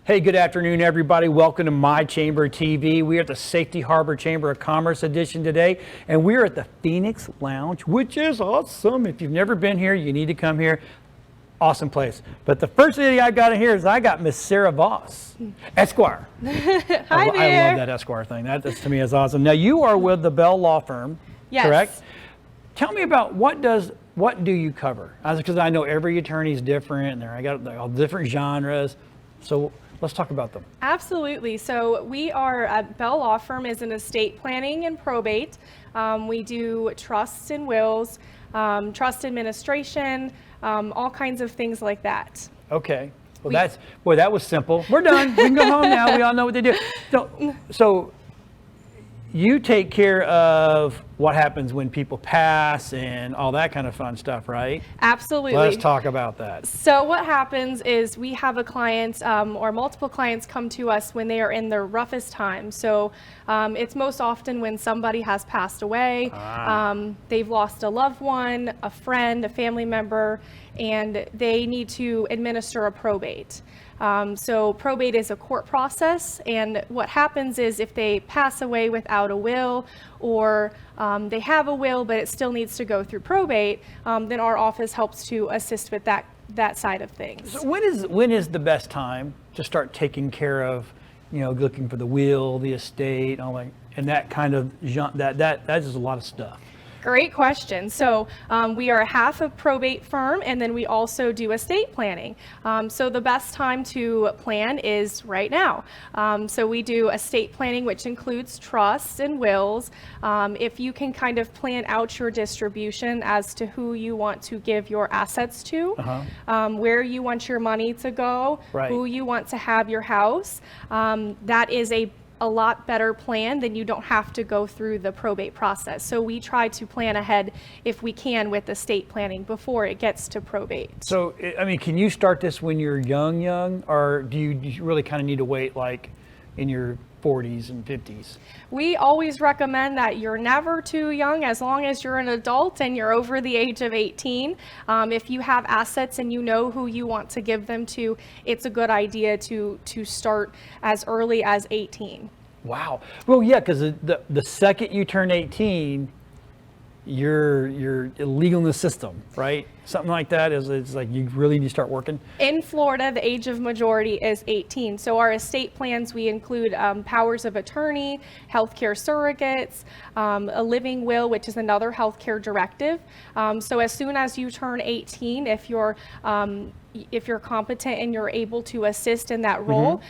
Hey, good afternoon, everybody. Welcome to My Chamber TV. We are at the Safety Harbor Chamber of Commerce edition today, and we're at the Phoenix Lounge, which is awesome. If you've never been here, you need to come here. Awesome place. But the first thing I got in here is I got Miss Sara Voss, Esquire. Hi there. I love that Esquire thing. That to me is awesome. Now you are with the Bell Law Firm, Yes. correct? Tell me about what do you cover? Because I know every attorney is different, and I got all different genres. So let's talk about them. Absolutely. So we are at Bell Law Firm is an estate planning and probate. We do trusts and wills, trust administration, all kinds of things like that. Okay. Well, that was simple. We're done. We can go home now. We all know what to do. So you take care of what happens when people pass and all that kind of fun stuff, right? Absolutely. Let's talk about that. So what happens is we have a client or multiple clients come to us when they are in their roughest time. So it's most often when somebody has passed away, they've lost a loved one, a friend, a family member, and they need to administer a probate. So probate is a court process, and what happens is if they pass away without a will, or they have a will but it still needs to go through probate, then our office helps to assist with that side of things. So when is the best time to start taking care of, looking for the will, the estate, all that, and that kind of that is a lot of stuff. Great question. So we are half a probate firm, and then we also do estate planning. So the best time to plan is right now. So we do estate planning, which includes trusts and wills. If you can kind of plan out your distribution as to who you want to give your assets to, where you want your money to go, right, who you want to have your house, that is a lot better plan. Then you don't have to go through the probate process. So we try to plan ahead if we can with estate planning before it gets to probate. So, can you start this when you're young, or do you really kind of need to wait like in your 40s and 50s? We always recommend that you're never too young as long as you're an adult and you're over the age of 18. If you have assets and you know who you want to give them to, it's a good idea to start as early as 18. Wow. Well, yeah, because the second you turn 18, you're illegal in the system, right? Something like that it's like you really need to start working. In Florida, the age of majority is 18. So our estate plans, we include powers of attorney, healthcare surrogates, a living will, which is another healthcare directive. So as soon as you turn 18, if you're competent and you're able to assist in that role,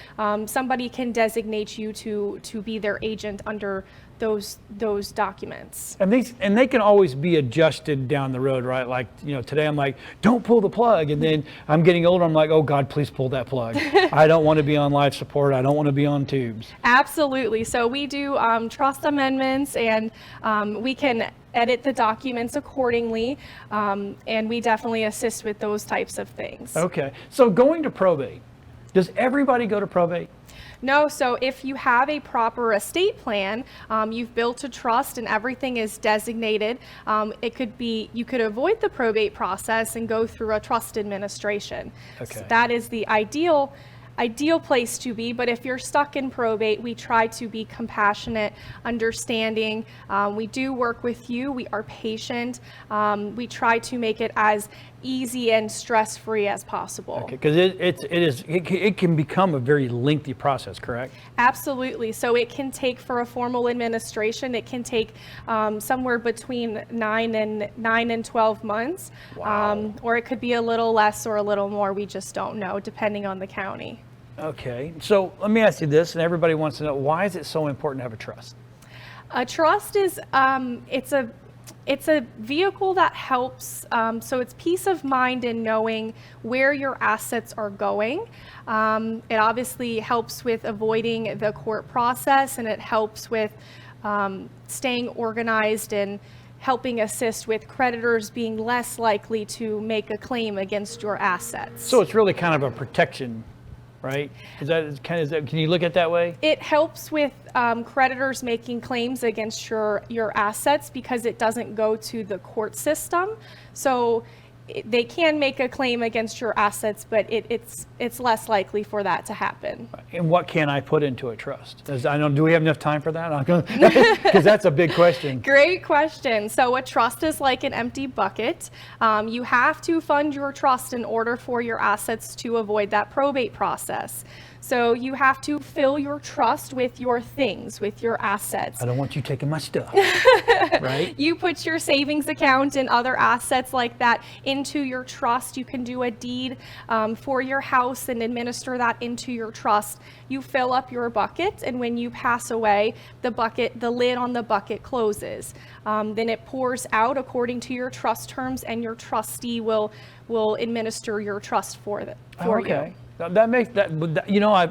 somebody can designate you to be their agent under those documents. And they can always be adjusted down the road, right? Like, today I'm like, don't pull the plug. And then I'm getting older. I'm like, oh God, please pull that plug. I don't want to be on life support. I don't want to be on tubes. Absolutely. So we do trust amendments, and we can edit the documents accordingly. And we definitely assist with those types of things. Okay. So going to probate, does everybody go to probate? No, so if you have a proper estate plan, you've built a trust and everything is designated, you could avoid the probate process and go through a trust administration. Okay. So that is the ideal place to be, but if you're stuck in probate, we try to be compassionate, understanding. We do work with you. We are patient. We try to make it as easy and stress-free as possible. Okay, because it can become a very lengthy process, correct? Absolutely. So it can take, for a formal administration, it can take somewhere between 9 and 12 months. Wow. Or it could be a little less or a little more. We just don't know, depending on the county. Okay, so let me ask you this, and everybody wants to know, why is it so important to have a trust? A trust is, it's a vehicle that helps, so it's peace of mind in knowing where your assets are going. It obviously helps with avoiding the court process, and it helps with staying organized and helping assist with creditors being less likely to make a claim against your assets. So it's really kind of a protection, right? Can you look at it that way? It helps with creditors making claims against your assets because it doesn't go to the court system. So they can make a claim against your assets, but it's less likely for that to happen. And what can I put into a trust? Do we have enough time for that? Because that's a big question. Great question. So a trust is like an empty bucket. You have to fund your trust in order for your assets to avoid that probate process. So you have to fill your trust with your things, with your assets. I don't want you taking my stuff, right? You put your savings account and other assets like that into your trust. You can do a deed for your house and administer that into your trust. You fill up your bucket, and when you pass away, the lid on the bucket closes. Then it pours out according to your trust terms, and your trustee will administer your trust for you. That makes that,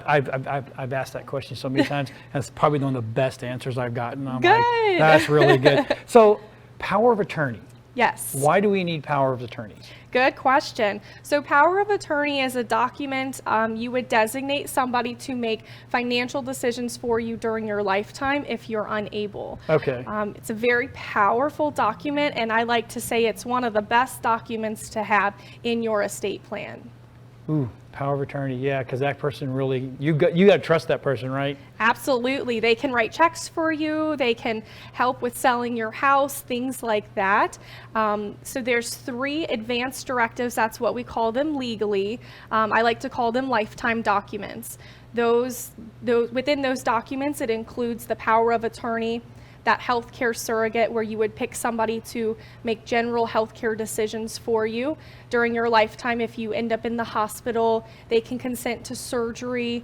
I've asked that question so many times. That's probably one of the best answers I've gotten. I'm good. Like, that's really good. So, power of attorney. Yes. Why do we need power of attorney? Good question. So power of attorney is a document you would designate somebody to make financial decisions for you during your lifetime if you're unable. Okay. It's a very powerful document, and I like to say it's one of the best documents to have in your estate plan. Ooh, power of attorney, yeah, because that person really, you got to trust that person, right? Absolutely. They can write checks for you. They can help with selling your house, things like that. So there's 3 advanced directives. That's what we call them legally. I like to call them lifetime documents. Within those documents, it includes the power of attorney, that healthcare surrogate where you would pick somebody to make general healthcare decisions for you during your lifetime. If you end up in the hospital, they can consent to surgery.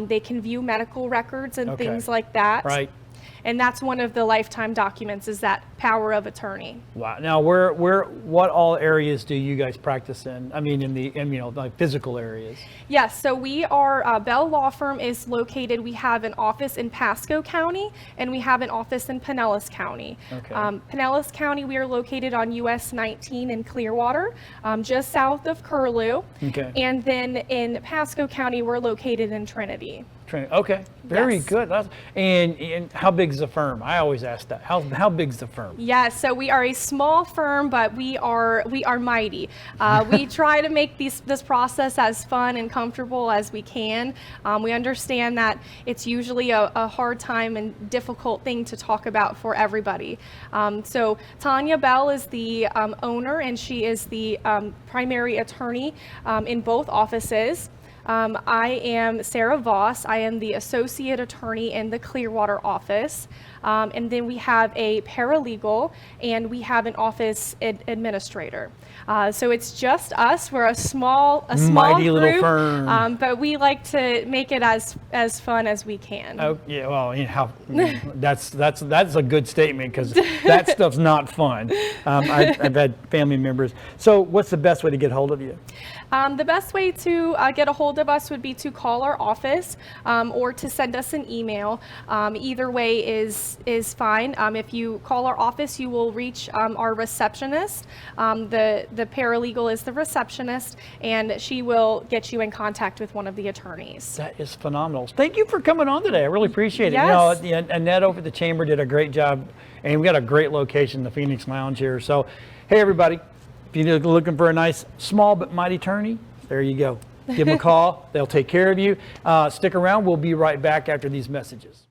They can view medical records and things like that. Right. And that's one of the lifetime documents, is that power of attorney. Wow. Now, what all areas do you guys practice in? I mean, like physical areas. Yes. So we are, Bell Law Firm is located, we have an office in Pasco County, and we have an office in Pinellas County. Okay. Pinellas County, we are located on US 19 in Clearwater, just south of Curlew. Okay. And then in Pasco County, we're located in Trinity. Okay, very Yes. good. And how big is the firm? I always ask that. How big is the firm? Yes, so we are a small firm, but we are mighty. We try to make this process as fun and comfortable as we can. We understand that it's usually a hard time and difficult thing to talk about for everybody. So Tanya Bell is the owner, and she is the primary attorney in both offices. I am Sara Voss. I am the associate attorney in the Clearwater office. And then we have a paralegal, and we have an office administrator. So it's just us. We're a small Mighty group, little firm. but we like to make it as fun as we can. Oh yeah, well, that's a good statement, because that stuff's not fun. I've had family members. So what's the best way to get hold of you? The best way to get a hold of us would be to call our office or to send us an email. Either way is fine. If you call our office, you will reach our receptionist. The paralegal is the receptionist, and she will get you in contact with one of the attorneys. That is phenomenal. Thank you for coming on today. I really appreciate it. Yes. Annette over at the Chamber did a great job, and we got a great location, the Phoenix Lounge here. So, hey everybody, if you're looking for a nice, small but mighty attorney, there you go. Give them a call. They'll take care of you. Stick around. We'll be right back after these messages.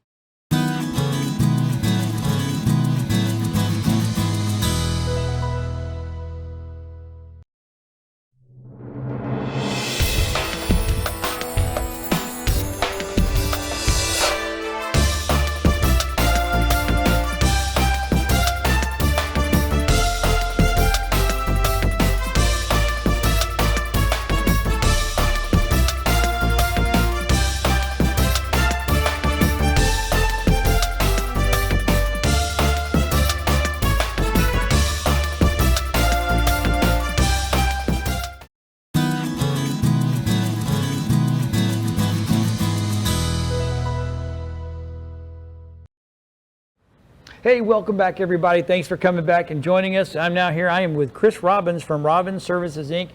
Hey, welcome back everybody. Thanks for coming back and joining us. I'm now here. I am with Chris Robbins from Robbins Services, Inc.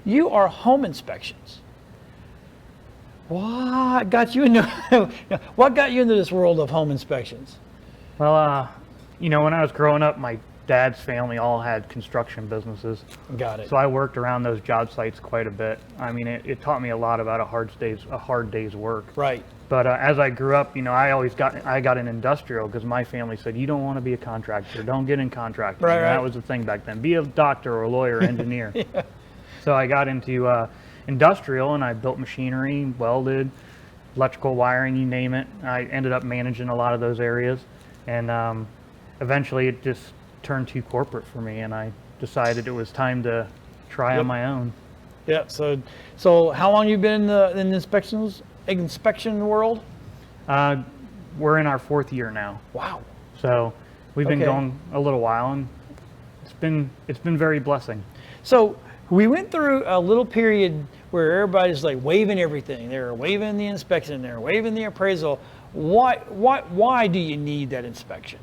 You are home inspections. What got you into this world of home inspections? Well, when I was growing up, my dad's family all had construction businesses. Got it. So I worked around those job sites quite a bit. I mean, it taught me a lot about a hard day's work. Right. But as I grew up, I got an industrial because my family said, you don't want to be a contractor. Don't get in contracting. Right. That was the thing back then. Be a doctor or a lawyer or engineer. Yeah. So I got into industrial, and I built machinery, welded, electrical wiring, you name it. I ended up managing a lot of those areas. And eventually it just turned too corporate for me, and I decided it was time to try on my own. Yeah. So how long you been in the inspection world? We're in our 4th year now. Wow. So we've been going a little while, and it's been very blessing. So we went through a little period where everybody's like waiving everything. They're waiving the inspection, they're waiving the appraisal. Why do you need that inspection?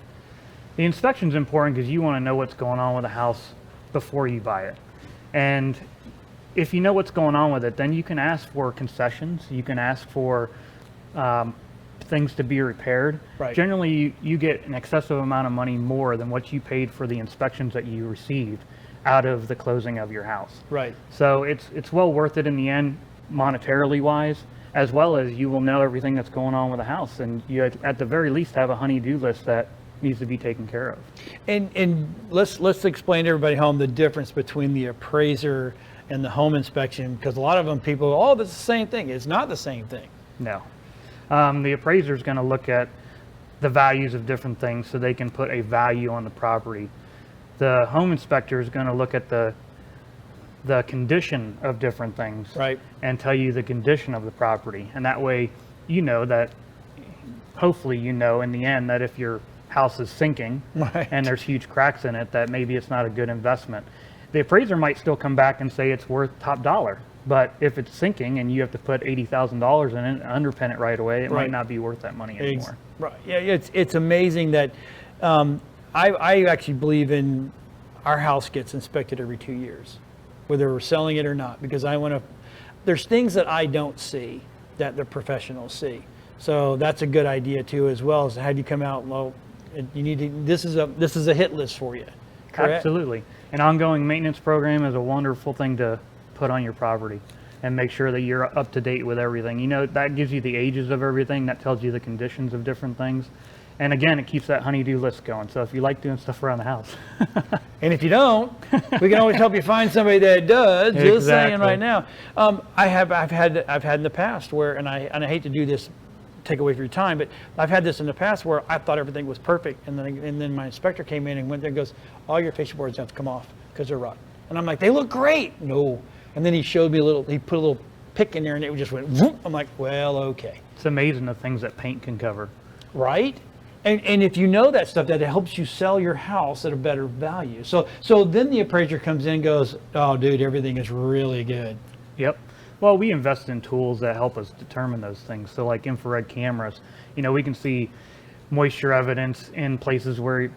The inspection's important because you want to know what's going on with the house before you buy it. And if you know what's going on with it, then you can ask for concessions. You can ask for things to be repaired. Right. Generally, you get an excessive amount of money more than what you paid for the inspections that you received out of the closing of your house. Right. So it's well worth it in the end, monetarily wise, as well as you will know everything that's going on with the house, and you at the very least have a honey-do list that needs to be taken care of. And let's explain to everybody home the difference between the appraiser and the home inspection, because a lot of them people, oh, that's the same thing. It's not the same thing. No. The appraiser is going to look at the values of different things so they can put a value on the property. The home inspector is going to look at the condition of different things, right, and tell you the condition of the property. And that way, you know that, hopefully you know in the end that if your house is sinking right, and there's huge cracks in it, that maybe it's not a good investment. The appraiser might still come back and say it's worth top dollar, but if it's sinking and you have to put $80,000 in it and underpin it right away, it might not be worth that money anymore. Right. Yeah, it's amazing that I actually believe in our house gets inspected every 2 years, whether we're selling it or not, because there's things that I don't see that the professionals see. So that's a good idea too, as well as how do you come out, well, you need to, this is a hit list for you. Correct? Absolutely. An ongoing maintenance program is a wonderful thing to put on your property and make sure that you're up to date with everything. You know, that gives you the ages of everything, that tells you the conditions of different things. And again, it keeps that honey-do list going. So if you like doing stuff around the house. And if you don't, we can always help you find somebody that does. Exactly. Just saying right now. I've had in the past where, and I hate to do this, take away from your time, but I've had this in the past where I thought everything was perfect, and then my inspector came in and went there and goes, all your fascia boards have to come off because they're rotten. And I'm like, they look great. No. And then he showed me he put a little pick in there and it just went, whoop. I'm like, well, okay. It's amazing the things that paint can cover. Right? And if you know that stuff, that it helps you sell your house at a better value. So then the appraiser comes in and goes, oh, dude, everything is really good. Yep. Well, we invest in tools that help us determine those things. So like infrared cameras, we can see moisture evidence in places where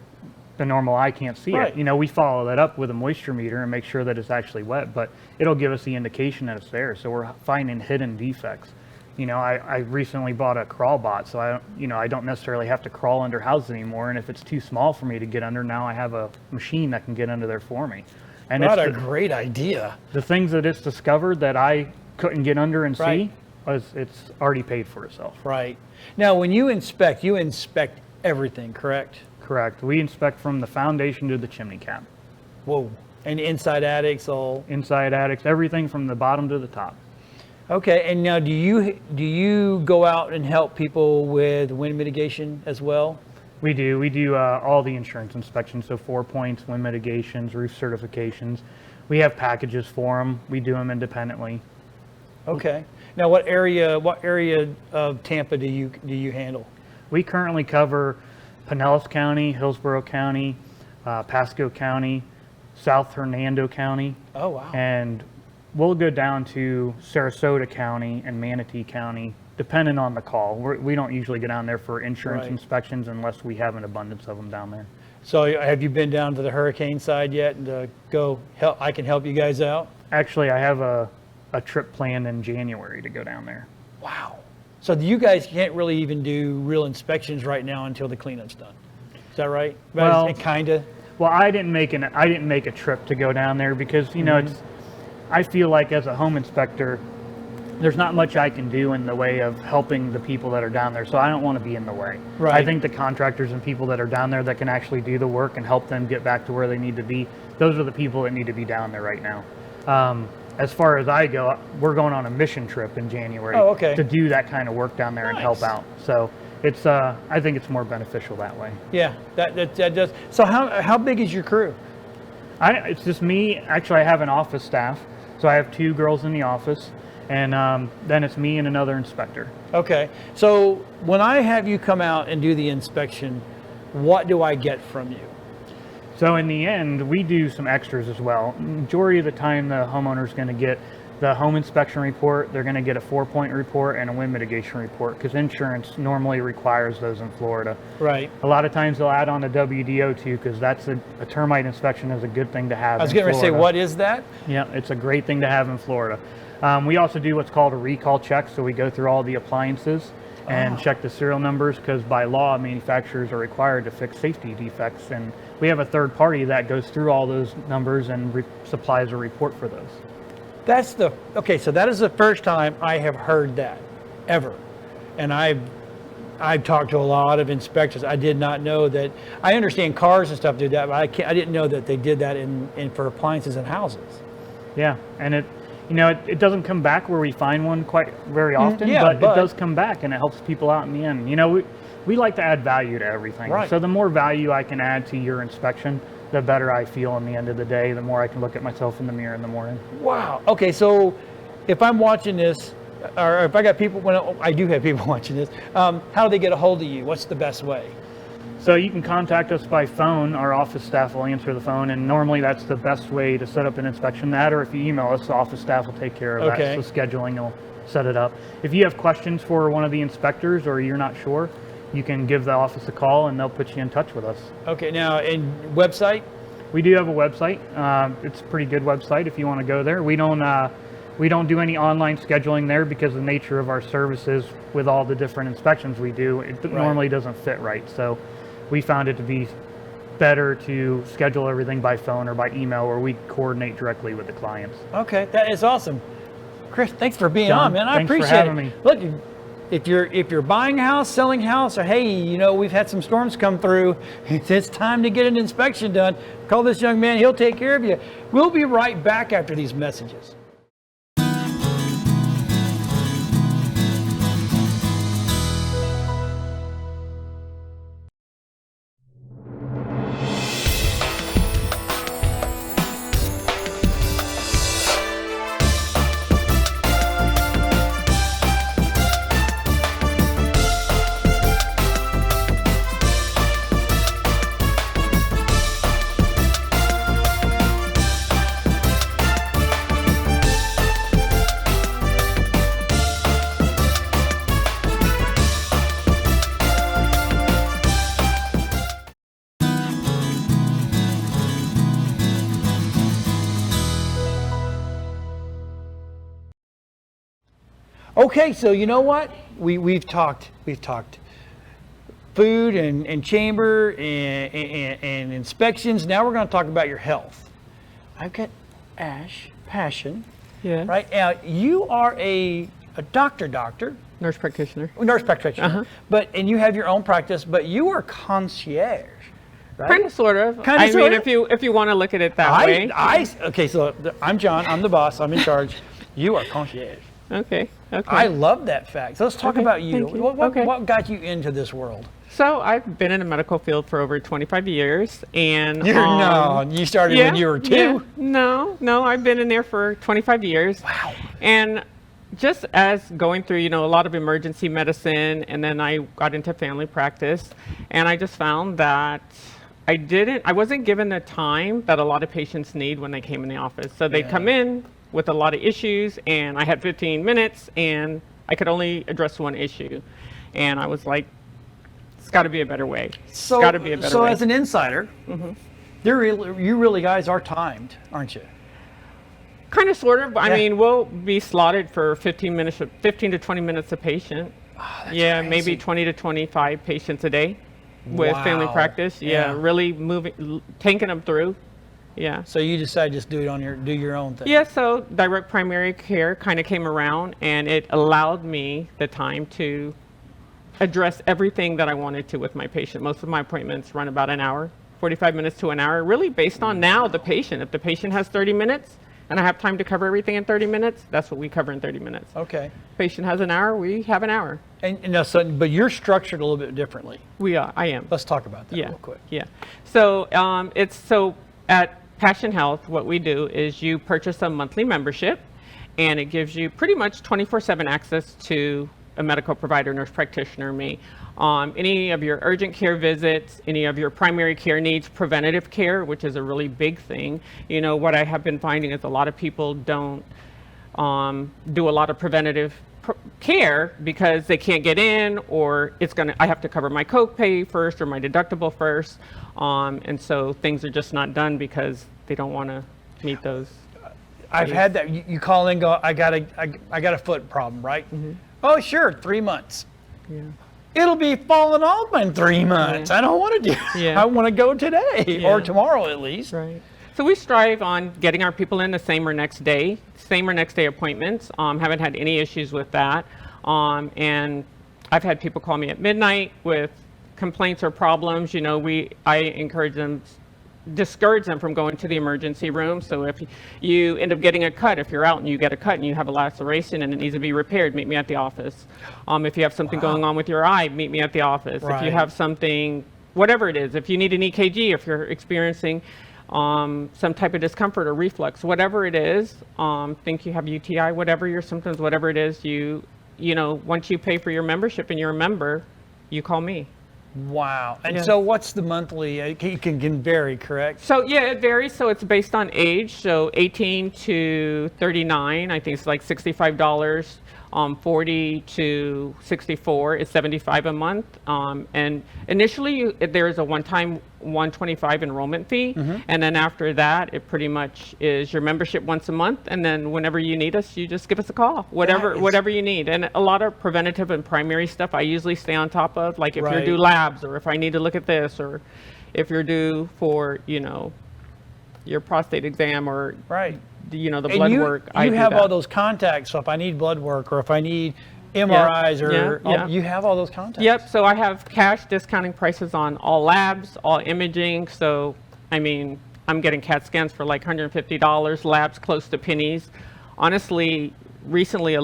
the normal eye can't see right. it. We follow that up with a moisture meter and make sure that it's actually wet, but it'll give us the indication that it's there. So we're finding hidden defects. I recently bought a crawl bot, so I don't necessarily have to crawl under houses anymore. And if it's too small for me to get under, now I have a machine that can get under there for me. And what a great idea. The things that it's discovered that I couldn't get under and right. see, it's already paid for itself. Right. Now, when you inspect everything, correct? Correct. We inspect from the foundation to the chimney cap. Whoa. And inside attics, all? Inside attics, everything from the bottom to the top. Okay, and now do you go out and help people with wind mitigation as well? We do. We do all the insurance inspections, so 4 points, wind mitigations, roof certifications. We have packages for them. We do them independently. Okay. Now, what area of Tampa do you handle? We currently cover Pinellas County, Hillsborough County, Pasco County, South Hernando County. Oh, wow. And we'll go down to Sarasota County and Manatee County, depending on the call. We don't usually go down there for insurance right. inspections unless we have an abundance of them down there. So have you been down to the hurricane side yet and I can help you guys out? Actually, I have a trip planned in January to go down there. Wow. So you guys can't really even do real inspections right now until the cleanup's done. Is that right? Well, kind of. Well, I didn't make a trip to go down there because, you know, I feel like as a home inspector, there's not much I can do in the way of helping the people that are down there. So I don't want to be in the way. Right. I think the contractors and people that are down there that can actually do the work and help them get back to where they need to be, those are the people that need to be down there right now. As far as I go, we're going on a mission trip in January to do that kind of work down there and help out. So it's, I think it's more beneficial that way. Yeah, that does. So how big is your crew? It's just me. Actually, I have an office staff. So I have 2 girls in the office, and then it's me and another inspector. Okay. So when I have you come out and do the inspection, what do I get from you? So in the end, we do some extras as well. Majority of the time, the homeowner's going to get the home inspection report. They're going to get a 4-point report and a wind mitigation report because insurance normally requires those in Florida. Right. A lot of times they'll add on a WDO too because that's a termite inspection is a good thing to have. I was going to say, what is that? Yeah, it's a great thing to have in Florida. We also do what's called a recall check. So we go through all the appliances and check the serial numbers because by law, manufacturers are required to fix safety defects. And we have a third party that goes through all those numbers and supplies a report for those. So that is the first time I have heard that ever. And I've talked to a lot of inspectors. I did not know that. I understand cars and stuff do that, but I didn't know that they did that in for appliances and houses. Yeah, and it doesn't come back where we find one quite very often, but it does come back and it helps people out in the end. You know, we like to add value to everything. Right. So the more value I can add to your inspection, the better I feel in the end of the day, the more I can look at myself in the mirror in the morning. Wow. Okay, so if I'm watching this, or if I got people, when I do have people watching this, how do they get a hold of you? What's the best way? So you can contact us by phone. Our office staff will answer the phone, and normally that's the best way to set up an inspection. That, or if you email us, the office staff will take care of that. So scheduling will set it up. If you have questions for one of the inspectors or you're not sure, you can give the office a call and they'll put you in touch with us. Okay, now, and website? We do have a website. It's a pretty good website if you want to go there. We don't do any online scheduling there because the nature of our services with all the different inspections we do, it normally doesn't fit right. So we found it to be better to schedule everything by phone or by email where we coordinate directly with the clients. Okay, that is awesome. Chris, thanks for being John, on, man. I thanks for appreciate having it. me. Look, if you're buying a house, selling a house, or hey, you know, we've had some storms come through, it's time to get an inspection done, call this young man, he'll take care of you. We'll be right back after these messages. Okay, so you know what? We've talked food and chamber and inspections. Now we're going to talk about your health. I've got Ashe, Pashen. Yeah. Right now, you are a doctor. Nurse practitioner. Nurse practitioner. Uh-huh. And you have your own practice, but you are concierge. Right? Kind of, sort of. I mean, if you want to look at it that way. Okay, so I'm John. I'm the boss. I'm in charge. You are concierge. Okay. I love that fact. So let's talk about you. Thank you. What got you into this world? So I've been in the medical field for over 25 years, and you started when you were 2. Yeah, no, I've been in there for 25 years. Wow. And just as going through, a lot of emergency medicine, and then I got into family practice, and I just found that I wasn't given the time that a lot of patients need when they came in the office. So they'd come in with a lot of issues, and I had 15 minutes, and I could only address one issue. And I was like, it's got to be a better way. So as an insider, you really guys are timed, aren't you? Kind of, sort of. I mean, we'll be slotted for 15 to 20 minutes a patient. Oh, that's yeah, crazy. maybe 20 to 25 patients a day. with family Wow. practice. Yeah, really taking them through. Yeah. So you decided just do your own thing. Yeah, so direct primary care kind of came around, and it allowed me the time to address everything that I wanted to with my patient. Most of my appointments run about an hour, 45 minutes to an hour, really based on now the patient. If the patient has 30 minutes and I have time to cover everything in 30 minutes, that's what we cover in 30 minutes. Okay. Patient has an hour, we have an hour. And now, but you're structured a little bit differently. I am. Let's talk about that Yeah, real quick. yeah. So at Pashen Health, what we do is you purchase a monthly membership, and it gives you pretty much 24/7 access to a medical provider, nurse practitioner, me. Any of your urgent care visits, any of your primary care needs, preventative care, which is a really big thing. You know, what I have been finding is a lot of people don't do a lot of preventative care because they can't get in, or I have to cover my copay first or my deductible first. And so things are just not done because they don't want to meet those. I've had that. You call in, go, I got a foot problem, right? Oh, sure, 3 months. Yeah. It'll be falling off in 3 months. Yeah. I don't want to do. Yeah. I want to go today Yeah. or tomorrow at least. Right. So we strive on getting our people in the same or next day appointments. Haven't had any issues with that. And I've had people call me at midnight with complaints or problems. You know, I encourage them, discourage them from going to the emergency room. So if you end up getting a cut, if you're out and you get a cut and you have a laceration and it needs to be repaired, meet me at the office. If you have something going on with your eye, meet me at the office. If you Right. have something, whatever it is, if you need an EKG, if you're experiencing some type of discomfort or reflux, whatever it is, think you have UTI, whatever your symptoms, whatever it is, you know, once you pay for your membership and you're a member, you call me. Wow. And Yeah. so what's the monthly? It can vary, correct? So yeah, it varies. So it's based on age. So 18 to 39, I think it's like $65. 40 to 64 is $75 a month. And initially there is a one-time $125 enrollment fee. And then after that, it pretty much is your membership once a month. And then whenever you need us, you just give us a call, whatever you need. And a lot of preventative and primary stuff I usually stay on top of, like if Right. you're due labs, or if I need to look at this, or if you're due for, you know, your prostate exam, or Right. you know, the And blood you, work. you do have that. all those contacts. So if I need blood work or if I need MRIs Yeah. you have all those contacts. Yep. So I have cash discounting prices on all labs, all imaging. So I mean, I'm getting CAT scans for like $150, labs close to pennies. Honestly, recently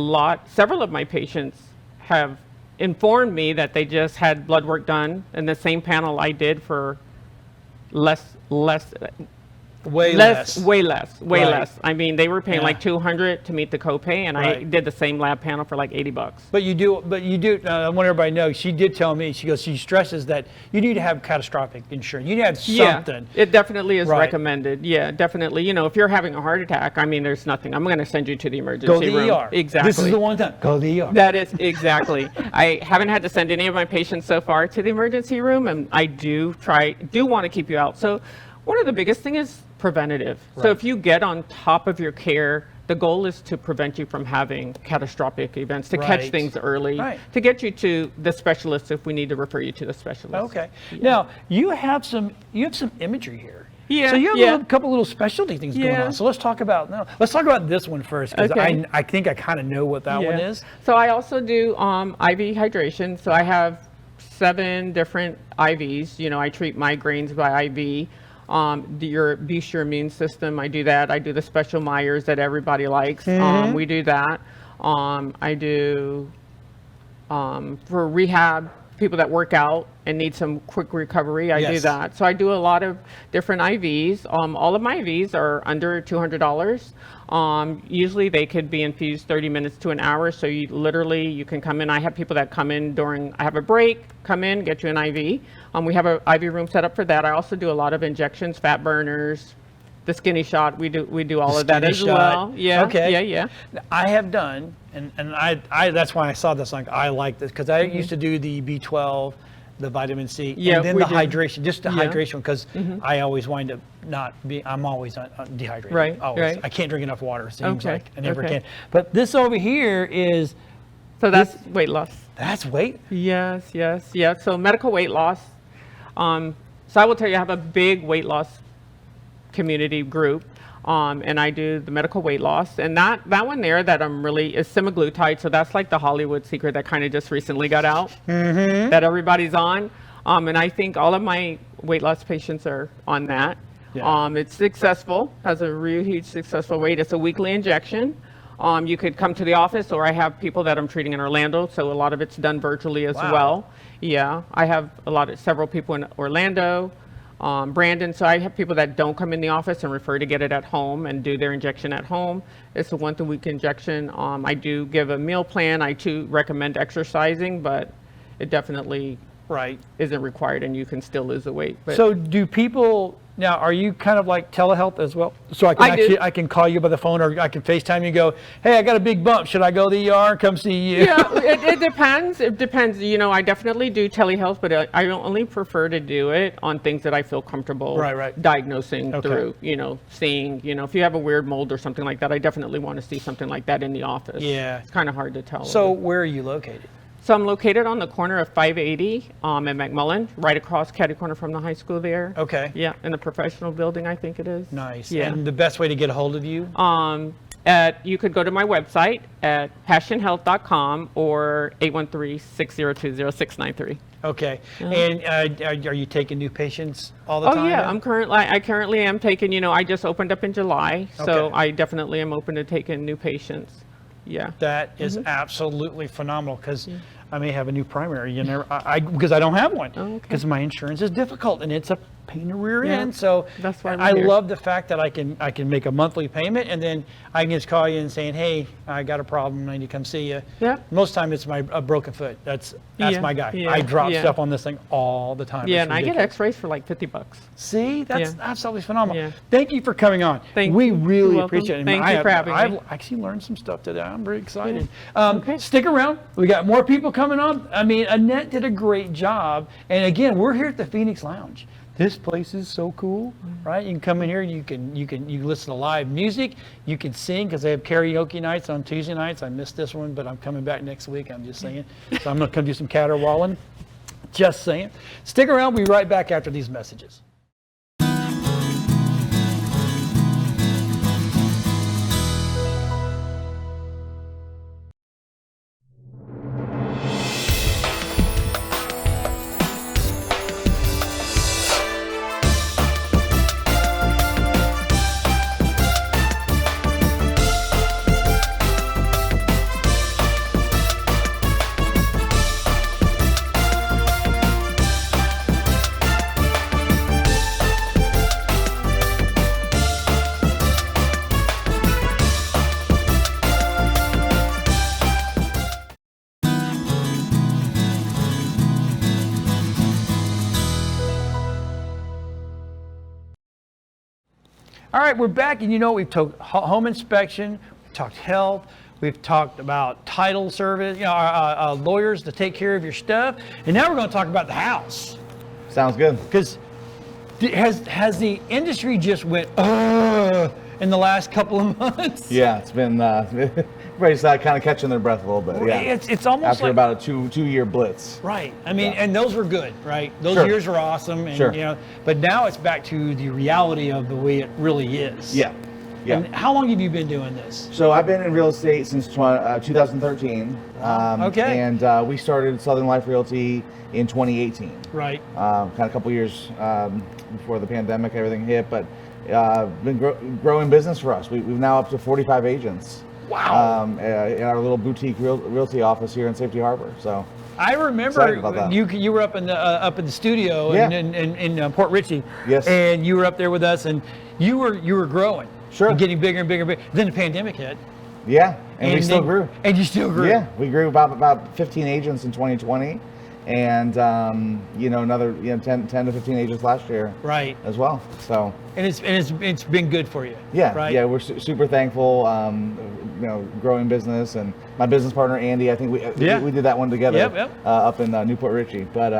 several of my patients have informed me that they just had blood work done in the same panel I did for Way less. Way less. Right. I mean, they were paying Yeah. like $200 to meet the copay, and I Right. did the same lab panel for like $80. But you do. I want everybody to know. She did tell me. She stresses that you need to have catastrophic insurance. You need to have something. Yeah, it definitely is Right. recommended. Yeah, definitely. You know, if you're having a heart attack, I mean, there's nothing. I'm going to send you to the emergency Go to the room. ER. Exactly. This is the one time. Go to the ER. That is exactly. I haven't had to send any of my patients so far to the emergency room, and I do want to keep you out. So one of the biggest thing is preventative. So Right. if you get on top of your care, the goal is to prevent you from having catastrophic events, to catch Right. things early, Right. to get you to the specialist if we need to refer you to the specialist. Okay. Now you have some imagery here. Yeah, So you have yeah. a couple little specialty things going Yeah. on. So let's talk about this one first, because Okay. I think I kind of know what that one is. So I also do IV hydration. So I have 7 different IVs. You know, I treat migraines by IV. Boost your immune system. I do that. I do the special Myers that everybody likes. We do that. I do for rehab, people that work out and need some quick recovery. I do Yes. that. So I do a lot of different IVs. All of my IVs are under $200. Usually they could be infused 30 minutes to an hour. So you can come in. I have people that come in I have a break, come in, get you an IV. We have an IV room set up for that. I also do a lot of injections, fat burners, the skinny shot. We do all of that Skinny as shot. well. Yeah. Okay. Yeah. I have done, and I that's why I saw this. Like, I like this because I used to do the B12, the vitamin C, Yeah, and then we the do. hydration, just the Yeah. hydration, because I always wind up I'm always dehydrated. Right, Always. right. I can't drink enough water. It seems Okay, like I never okay. can. But this over here is So that's weight loss. that's weight. Yes. So medical weight loss. So I will tell you, I have a big weight loss community group, and I do the medical weight loss. And that one there that I'm really is semaglutide. So that's like the Hollywood secret that kind of just recently got out that everybody's on. And I think all of my weight loss patients are on that. Yeah. It's successful, has a real huge successful rate. It's a weekly injection. You could come to the office, or I have people that I'm treating in Orlando, so a lot of it's done virtually as Wow. well. Yeah, I have several people in Orlando, Brandon, so I have people that don't come in the office and refer to get it at home and do their injection at home. It's a once-a-week injection. I do give a meal plan. I too recommend exercising, but it definitely Right. isn't required, and you can still lose the weight. But So do people, now are you kind of like telehealth as well? So I can I do. actually, I can call you by the phone, or I can FaceTime you and go, hey, I got a big bump. Should I go to the ER and come see you? yeah, it depends. It depends. You know, I definitely do telehealth, but I only prefer to do it on things that I feel comfortable Right. diagnosing Okay. through, seeing, if you have a weird mold or something like that, I definitely want to see something like that in the office. Yeah. It's kind of hard to tell. So where are you located? So I'm located on the corner of 580 in McMullen, right across catty corner from the high school there. Okay. Yeah, in the professional building, I think it is. Nice. Yeah. And the best way to get a hold of you? You could go to my website at pashenhealth.com or 813-602-0693. Okay. And are you taking new patients all the Oh time? yeah, now? I currently am taking, I just opened up in July, so Okay. I definitely am open to taking new patients. Yeah. That is absolutely phenomenal, because I may have a new primary, because I don't have one, Oh, okay. because my insurance is difficult and it's a pain in the rear Yeah, end. So that's why we're I here. love the fact that I can make a monthly payment, and then I can just call you and saying, hey, I got a problem, I need to come see you. Yeah. Most time it's a broken foot. That's Yeah, my guy. yeah, I drop yeah. stuff on this thing all the time. Yeah, It's and I get ridiculous. x-rays for like $50. See, that's Yeah. absolutely phenomenal. Yeah. Thank you for coming on. Thank we you. really You're welcome. appreciate it. Thank you for having me. I've actually learned some stuff today. I'm very excited. Okay. Stick around. We got more people coming on. I mean, Annette did a great job. And again, we're here at the Phoenix Lounge. This place is so cool, right? You can come in here. You can listen to live music. You can sing, because they have karaoke nights on Tuesday nights. I missed this one, but I'm coming back next week. I'm just saying. So I'm going to come do some caterwauling. Just saying. Stick around. We'll be right back after these messages. All right, we're back, and we've talked home inspection, we've talked health, we've talked about title service, lawyers to take care of your stuff, and now we're going to talk about the house. Sounds good. Because has the industry just went in the last couple of months? Yeah, it's been everybody's kind of catching their breath a little bit. Yeah, It's almost after like about a two-year blitz. right. I mean, Yeah. and those were good, right? Those Sure. years were awesome, and Sure. but now it's back to the reality of the way it really is. Yeah, yeah. And how long have you been doing this? So I've been in real estate since 2013. Okay. And we started Southern Life Realty in 2018. Right. Kind of a couple years before the pandemic, everything hit, but been growing business for us. We've now up to 45 agents. Wow. In our little boutique realty office here in Safety Harbor. So I remember Excited about that. you were up in the studio Yeah. in Port Richey. Yes. And you were up there with us, and you were growing. Sure. And getting bigger and bigger and bigger. Then the pandemic hit. yeah, and we still then- grew. And you still grew. Yeah, we grew about 15 agents in 2020, and another 10 to 15 agents last year Right. as well. So And it's been good for you. yeah, Right. yeah, we're super thankful. Growing business, and my business partner Andy, I think we did that one together. Yep. Up in Newport Richey. But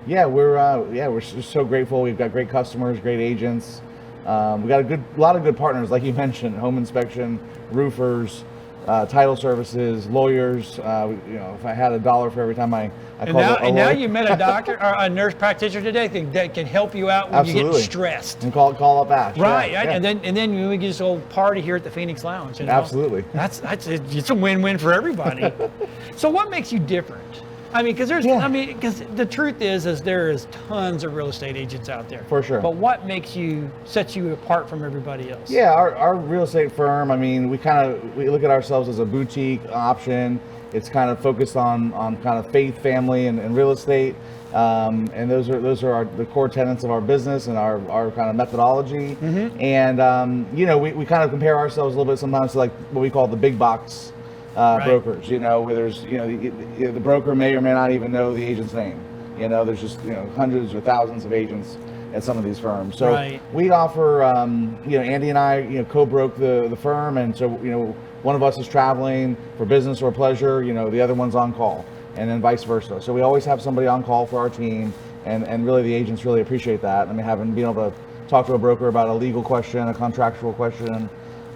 we're so grateful. We've got great customers, great agents. We got a lot of good partners, like you mentioned, home inspection, roofers. title services, lawyers. If I had $1 for every time I called a And now lawyer. you met a doctor or a nurse practitioner today that can help you out when you Absolutely. get stressed. And call up Ashe. Right, Yeah, right. yeah. And then we get this old party here at the Phoenix Lounge. You know? Absolutely. It's a win-win for everybody. So what makes you different? I mean, because the truth is there is tons of real estate agents out there. For sure. But what sets you apart from everybody else? Yeah, our real estate firm, I mean, we look at ourselves as a boutique option. It's kind of focused on kind of faith, family, and real estate. And those are the core tenets of our business and our kind of methodology. Mm-hmm. And, we kind of compare ourselves a little bit sometimes to like what we call the big box brokers, where there's, the broker may or may not even know the agent's name. There's just, hundreds or thousands of agents at some of these firms. So Right. we offer, Andy and I, co-broke the firm. And so, one of us is traveling for business or pleasure, the other one's on call, and then vice versa. So we always have somebody on call for our team, and really the agents really appreciate that. I mean, being able to talk to a broker about a legal question, a contractual question.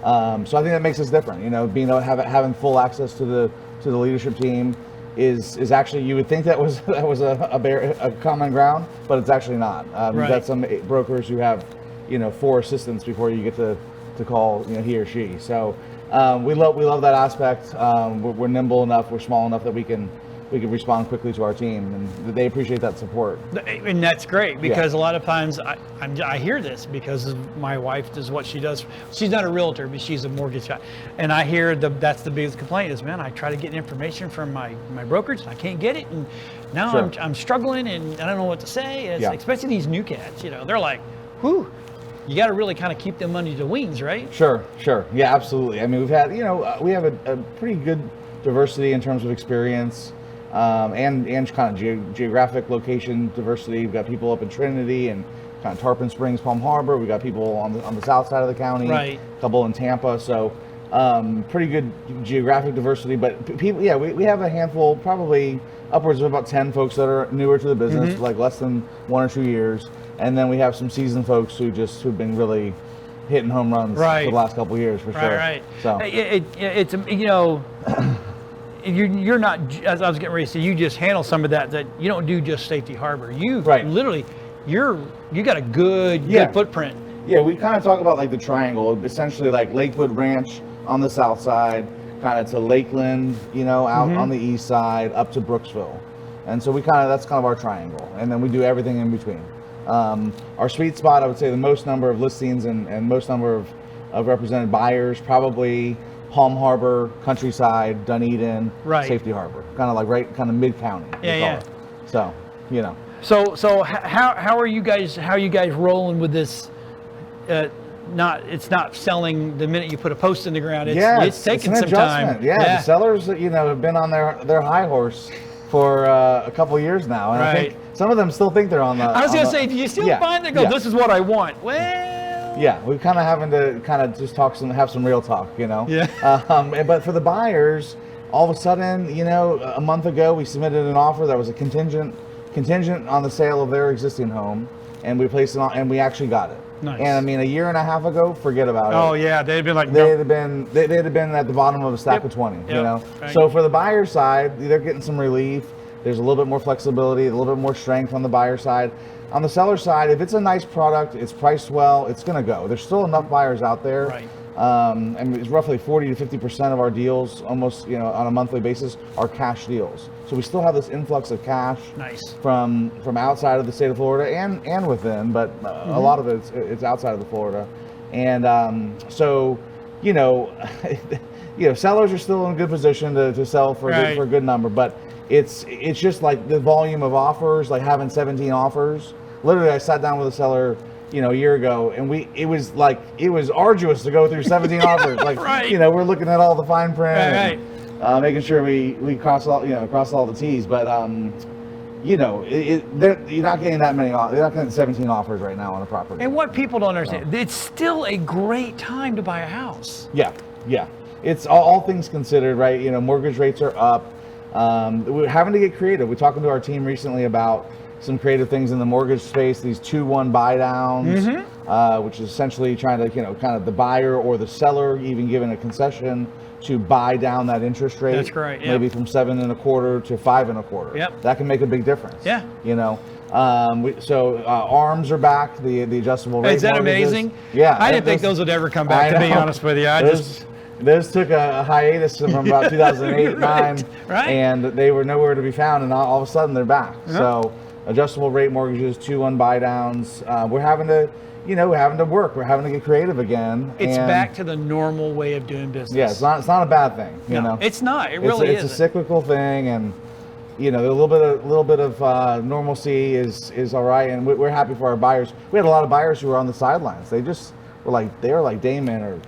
So I think that makes us different, being able to having full access to the leadership team is actually, you would think that was a common ground, but it's actually not. You've got some brokers who have, 4 assistants before you get to call, he or she. So we love that aspect. We're nimble enough, we're small enough that we can respond quickly to our team, and they appreciate that support. And that's great, because a lot of times I hear this because my wife does what she does. She's not a realtor, but she's a mortgage guy. And I hear that's the biggest complaint is, man, I try to get information from my brokerage and I can't get it. And now Sure. I'm struggling and I don't know what to say. It's especially these new cats, they're like, whew, you got to really kind of keep them under the wings, right? Sure. Yeah, absolutely. I mean, we have a pretty good diversity in terms of experience. And kind of geographic location diversity. We've got people up in Trinity and kind of Tarpon Springs, Palm Harbor. We've got people on the south side of the county, Right. a couple in Tampa. So pretty good geographic diversity. But people, we have a handful, probably upwards of about 10 folks that are newer to the business, Mm-hmm. like less than 1 or 2 years. And then we have some seasoned folks who've been really hitting home runs for the last couple of years, for sure. Right. So It's you're not, as I was getting ready to say, you just handle some of that you don't do just Safety Harbor. You literally, you got a good footprint. Yeah, we kind of talk about like the triangle, essentially like Lakewood Ranch on the south side, kind of to Lakeland, out on the east side, up to Brooksville. And so that's kind of our triangle. And then we do everything in between. Our sweet spot, I would say the most number of listings and most number of represented buyers, probably Palm Harbor, Countryside, Dunedin, Safety Harbor, kind of like kind of mid-county. Yeah. So, So how are you guys rolling with this? It's not selling the minute you put a post in the ground. It's taking an some adjustment. time. The sellers have been on their high horse for a couple of years now, and I think some of them still think they're on the. I was going to say, do you still find that this is what I want? Well. Yeah, we're kind of having to just have some real talk, Yeah. But for the buyers, all of a sudden, a month ago we submitted an offer that was a contingent on the sale of their existing home, and we placed it on, and we actually got it. Nice. And I mean, a year and a half ago, forget about it. Oh yeah, they'd been like, they'd have been at the bottom of a stack of 20. Right. So for the buyer side, they're getting some relief. There's a little bit more flexibility, a little bit more strength on the buyer side. On the seller side, if it's a nice product, it's priced well, it's going to go. There's still enough buyers out there. Right. And it's roughly 40 to 50% of our deals, almost on a monthly basis, are cash deals. So we still have this influx of cash. Nice. From outside of the state of Florida and within, but a lot of it's outside of the Florida. And so, sellers are still in a good position to sell for a good number, but it's just like the volume of offers, like having 17 offers. Literally, I sat down with a seller, a year ago, and it was arduous to go through 17 offers. Like, we're looking at all the fine print, and, making sure we cross all the T's. But you're not getting that many. You're not getting 17 offers right now on a property. And what people don't understand, it's still a great time to buy a house. Yeah. It's all things considered, right? Mortgage rates are up. We're having to get creative. We're talking to our team recently about some creative things in the mortgage space, these 2-1 buy downs, which is essentially trying to, kind of the buyer or the seller even given a concession to buy down that interest rate. That's correct, yeah. Maybe from 7.25% to 5.25%. Yep. That can make a big difference. Yeah. You know, ARMs are back. The adjustable rate. Is that mortgages. amazing? Yeah. I didn't think those would ever come back, to be honest with you. Those took a hiatus from about 2008, Right, 9, right. and they were nowhere to be found, and all of a sudden they're back. So adjustable rate mortgages, 2-1 buy downs. We're having to, work. We're having to get creative again. It's and back to the normal way of doing business. yeah, it's not a bad thing. You know, it's not. It really it's isn't. a cyclical thing, and a little bit of normalcy is all right, and we're happy for our buyers. We had a lot of buyers who were on the sidelines. They were like Damon or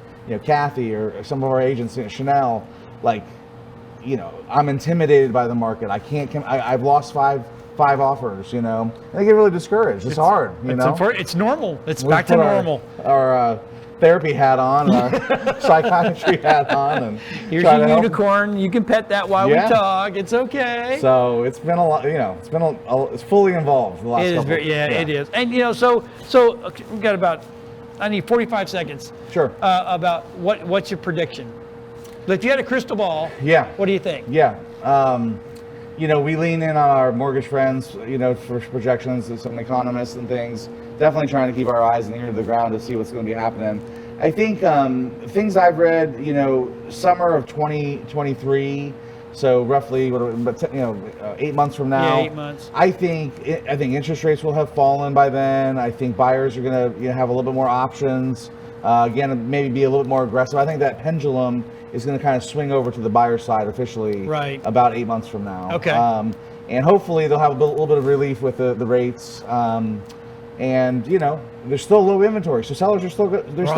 Kathy or some of our agents, Chanel. I'm intimidated by the market. I've lost five offers. And they get really discouraged. It's hard. It's normal. It's back to normal. Our therapy hat on, our psychiatry hat on, and Here's try to your help. unicorn. You can pet that while we talk. It's okay. So it's been a lot. It's fully involved the last It is couple. it is. And so okay, we've got about, I need 45 seconds. Sure. About what's your prediction? If you had a crystal ball, Yeah. what do you think? Yeah. We lean in on our mortgage friends, for projections and some economists and things. Definitely trying to keep our eyes and ear to the ground to see what's going to be happening. I think things I've read, summer of 2023, so roughly 8 months from now. Yeah, 8 months. I think interest rates will have fallen by then. I think buyers are going to have a little bit more options. Again, maybe be a little bit more aggressive. I think that pendulum is going to kind of swing over to the buyer side officially about 8 months from now. Okay. And hopefully they'll have a little bit of relief with the rates. And there's still low inventory, so sellers are still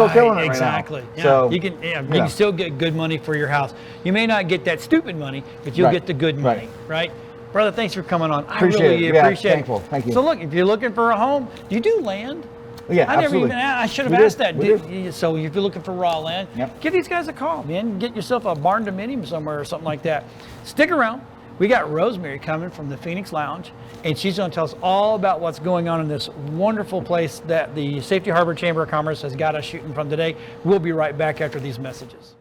killing it exactly. right now. Yeah. So you can still get good money for your house. You may not get that stupid money, but you'll get the good money, right? Brother, thanks for coming on. Appreciate I really it. Yeah, appreciate thankful. it. Thank you. So look, if you're looking for a home, do you do land? Yeah, I never absolutely. even asked. I should have We do. asked that. We do. So if you're looking for raw land, give these guys a call, man. Get yourself a barn dominium somewhere or something like that. Stick around. We got Rosemary coming from the Phoenix Lounge, and she's going to tell us all about what's going on in this wonderful place that the Safety Harbor Chamber of Commerce has got us shooting from today. We'll be right back after these messages.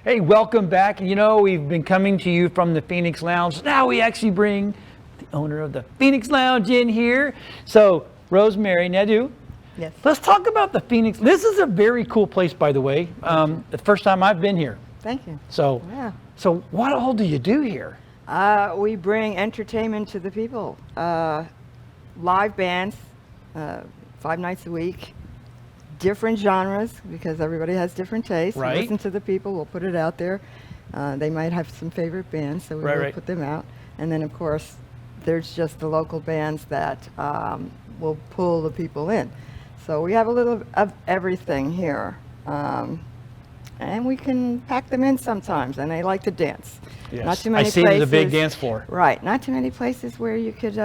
Hey, welcome back. We've been coming to you from the Phoenix Lounge. Now we actually bring the owner of the Phoenix Lounge in here. So, Rosemary, Nadeau. Yes. Let's talk about the Phoenix. This is a very cool place, by the way. The first time I've been here. Thank you. So, Yeah. so what all do you do here? We bring entertainment to the people. Live bands, 5 nights a week. Different genres, because everybody has different tastes. Right. We listen to the people. We'll put it out there. They might have some favorite bands, so we will put them out. And then, of course, there's just the local bands that will pull the people in. So we have a little of everything here. And we can pack them in sometimes, and they like to dance. Yes. Not too many I see places. there's a big dance floor. Right. Not too many places where you could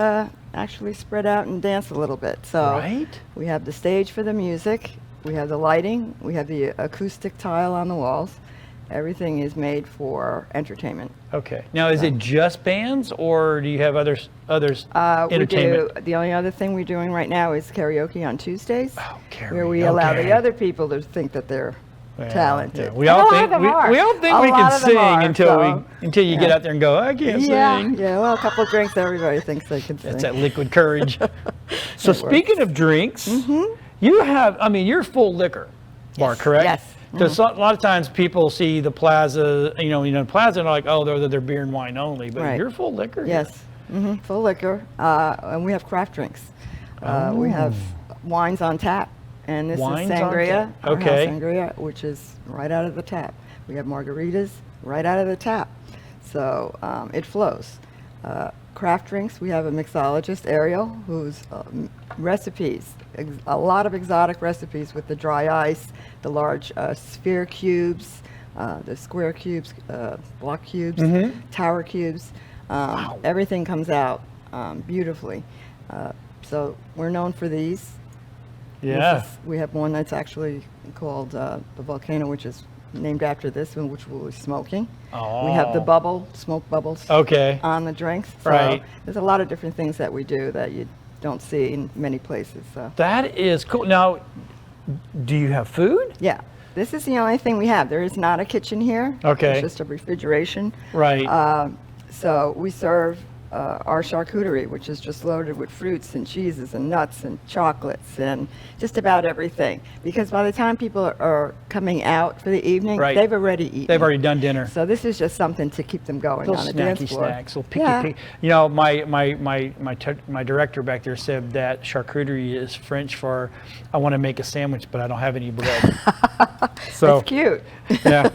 actually spread out and dance a little bit. So we have the stage for the music. We have the lighting. We have the acoustic tile on the walls. Everything is made for entertainment. Okay. Now, is it just bands, or do you have others entertainment? The only other thing we're doing right now is karaoke on Tuesdays, where we karaoke. allow the other people to think that they're talented. Yeah. We all think we can sing until you get out there and go, I can't sing. Yeah. Well, a couple of drinks, everybody thinks they can sing. That's that liquid courage. So speaking of drinks, you have, you're full liquor bar, correct? Yes. Because a lot of times people see the plaza, plaza, and they're like, oh, they're beer and wine only, but you're full liquor. Yes. Full liquor, and we have craft drinks. We have wines on tap, And this Wines is on sangria, tap. our house Okay. sangria, which is right out of the tap. We have margaritas right out of the tap. So it flows. Craft drinks, we have a mixologist, Ariel, whose recipes, a lot of exotic recipes with the dry ice, the large sphere cubes, the square cubes, block cubes, tower cubes. Everything comes out beautifully. So we're known for these. Yeah. We have one that's actually called the Volcano, which is named after this one, which we'll be smoking. We have the smoke bubbles on the drinks. So Right. there's a lot of different things that we do that you don't see in many places. So. That is cool. Now, do you have food? Yeah, this is the only thing we have. There is not a kitchen here. Okay. It's just a refrigeration. Right. So we serve our charcuterie, which is just loaded with fruits and cheeses and nuts and chocolates and just about everything. Because by the time people are coming out for the evening, Right. they've already eaten. They've already done dinner. So this is just something to keep them going Little on the dance snacky floor. snacks, little picky, Yeah. picky. You know, my director back there said that charcuterie is French for I want to make a sandwich, but I don't have any bread. So It's cute. yeah,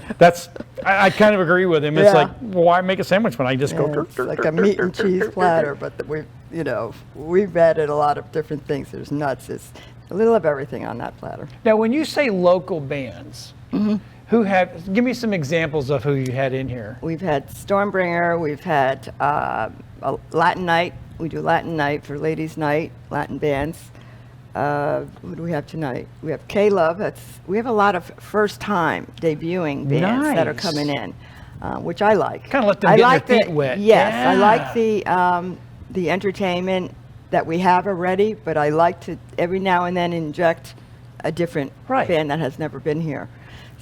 I kind of agree with him. It's Yeah. like, well, why make a sandwich when I just go? Yeah, it's like a meat and cheese platter, but we've added a lot of different things. There's nuts. It's a little of everything on that platter. Now, when you say local bands, give me some examples of who you had in here. We've had Stormbringer. We've had a Latin night. We do Latin night for ladies' night, Latin bands. Who do we have tonight? We have K-Love. We have a lot of first-time debuting bands that are Nice. coming in, which I like. Kinda let them get their feet wet. Yes, I Yeah. like the entertainment that we have already, but I like to every now and then inject a different Right. band that has never been here.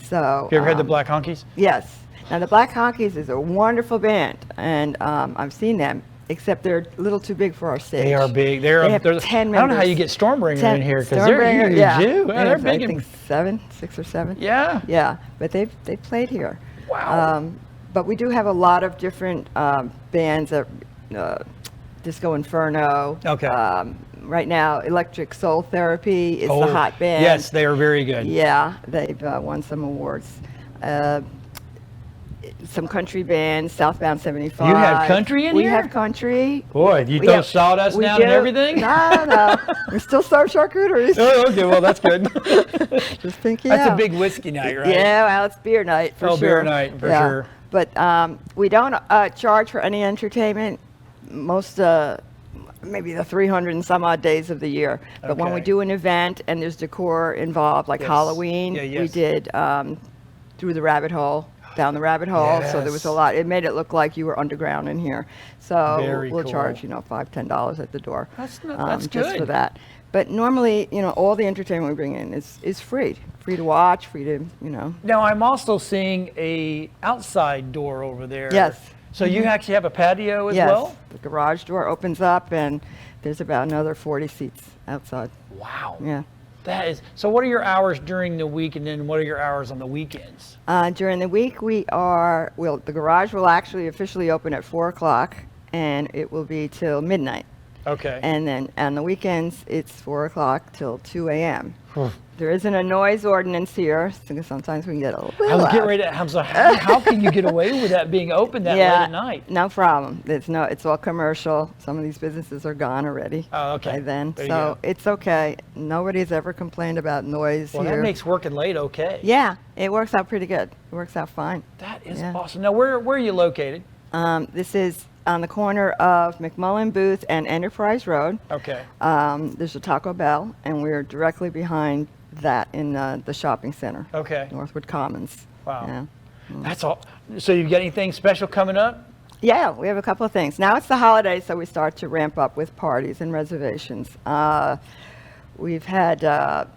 So. You ever heard the Black Honkies? Yes. Now the Black Honkies is a wonderful band, and I've seen them. Except they're a little too big for our stage. They are big. They have 10 I don't know how members. you get Stormbringer 10 in here because they're Stormbringer, huge yeah. too. They They're have, big. I think 6 or 7. Yeah. Yeah, but they played here. Wow. But we do have a lot of different bands. Disco Inferno. Okay. Right now, Electric Soul Therapy is Oh, the hot band. Yes, they are very good. Yeah, they've won some awards. Some country bands, Southbound 75. You have country in we here? We have country. Boy, you We throw have- sawdust we down and do. everything? No. We still serve charcuteries. Oh, okay, well, that's good. Just pinky That's out. a big whiskey night, right? Yeah, well, it's beer night for Oh, sure. beer night, for sure. But we don't charge for any entertainment most, maybe the 300 and some odd days of the year. But when we Okay. do an event and there's decor involved, like Yes. Halloween, Yeah, we yes. did Through the Rabbit Hole, Down the Rabbit Hole. So there was a Yes. lot. It made it look like you were underground in here. So Very we'll cool. charge, $5, $10 at the door. That's just good. for that. But normally, all the entertainment we bring in is free to watch, free to, Now, I'm also seeing a outside door over there. Yes. So you actually have a patio as yes, well? the garage door opens up and there's about another 40 seats outside. Wow. Yeah. That is. So what are your hours during the week, and then what are your hours on the weekends? During the week, the garage will actually officially open at 4 o'clock and it will be till midnight. Okay. And then on the weekends, it's 4 o'clock till 2 a.m. There isn't a noise ordinance here, so sometimes we can get a little bit I was loud. getting ready to. So how can you get away with that being open that late at night? No problem. It's all commercial. Some of these businesses are gone already. Oh, okay. By then, There you so go. it's okay. Nobody's ever complained about noise Well, here. that makes working late okay. Yeah, it works out pretty good. It works out fine. That is Yeah. awesome. Now, where are you located? This is on the corner of McMullen Booth and Enterprise Road. Okay. There's a Taco Bell, and we're directly behind that in the shopping center, Okay. Northwood Commons. Wow. Yeah. That's all. So you got anything special coming up? Yeah, we have a couple of things. Now it's the holidays, so we start to ramp up with parties and reservations. We've had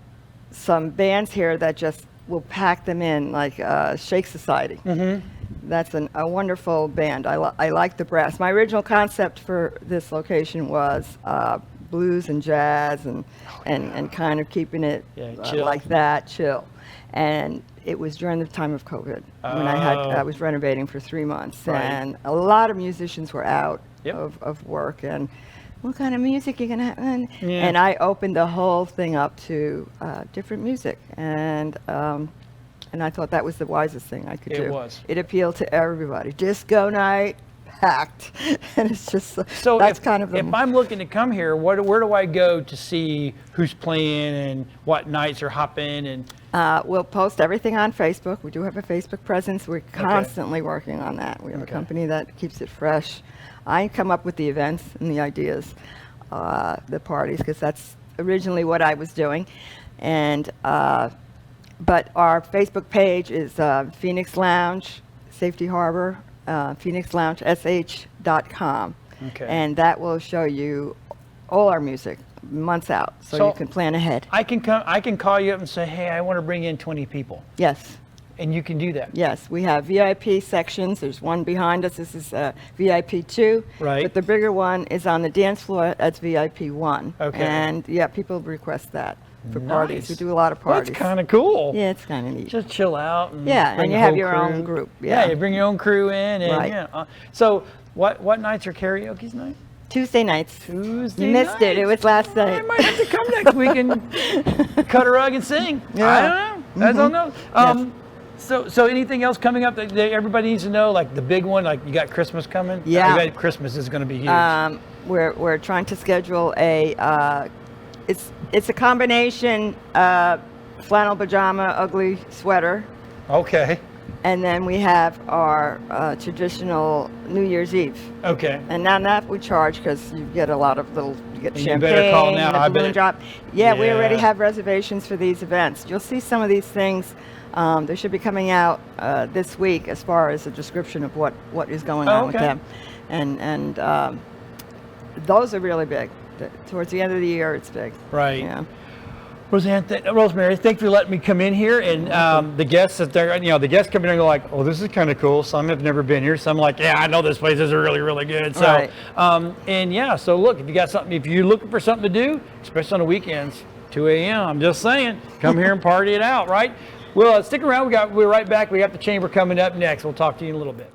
some bands here that just will pack them in, like Shake Society. Mm-hmm. That's a wonderful band. I like the brass. My original concept for this location was blues and jazz and kind of keeping it chill. like that, chill. And it was during the time of COVID when I was renovating for 3 months, Right. and a lot of musicians were out Yep. of work, and what kind of music you gonna have? And I opened the whole thing up to different music, and I thought that was the wisest thing I could do. It was. It appealed to everybody. Disco night, packed, and it's just so. That's if, kind of if I'm looking to come here, where do I go to see who's playing and what nights are hopping and? We'll post everything on Facebook. We do have a Facebook presence. We're constantly working on that. We have a company that keeps it fresh. I come up with the events and the ideas, the parties, because that's originally what I was doing. And but our Facebook page is Phoenix Lounge, Safety Harbor, phoenixloungesh.com. Okay. And that will show you all our music months out, so you can plan ahead. I can call you up and say, hey, I want to bring in 20 people. Yes. And you can do that. Yes, we have VIP sections. There's one behind us. This is VIP 2. Right. But the bigger one is on the dance floor. That's VIP 1. Okay. And yeah, people request that for parties. We do a lot of Well, parties. that's kind of cool. Yeah, it's kind of neat. Just chill out. And Yeah, bring and the you have whole your own crew. group. Yeah, Yeah. you bring your own crew in. And, Right. yeah. So what nights are karaoke's night? Tuesday nights. Tuesday You missed it. It was last I night. might have to come next week and cut a rug and sing. Yeah. I don't know. I don't know. Yes. So anything else coming up that everybody needs to know? Like the big one, like you got Christmas coming? Yeah. I bet Christmas is going to be huge. We're trying to schedule a. It's a combination flannel pajama, ugly sweater, Okay. and then we have our traditional New Year's Eve. Okay. And now that we charge because you get a lot of you get And you champagne, better call now. and I a balloon bet- drop. Yeah, we already Yeah. have reservations for these events. You'll see some of these things. They should be coming out this week as far as a description of what is going on with okay. them. And those are really big. Towards the end of the year, it's big. Right. Yeah. Rosemary, thanks for letting me come in here. And the guests that they're, the guests come in and go like, oh, this is kind of cool. Some have never been here. Some like, yeah, I know this place is really, really good. So, Right. and yeah, so look, if you got something, if you're looking for something to do, especially on the weekends, 2 a.m., I'm just saying, come here and party it out, right? Well, stick around. We're right back. We got the chamber coming up next. We'll talk to you in a little bit.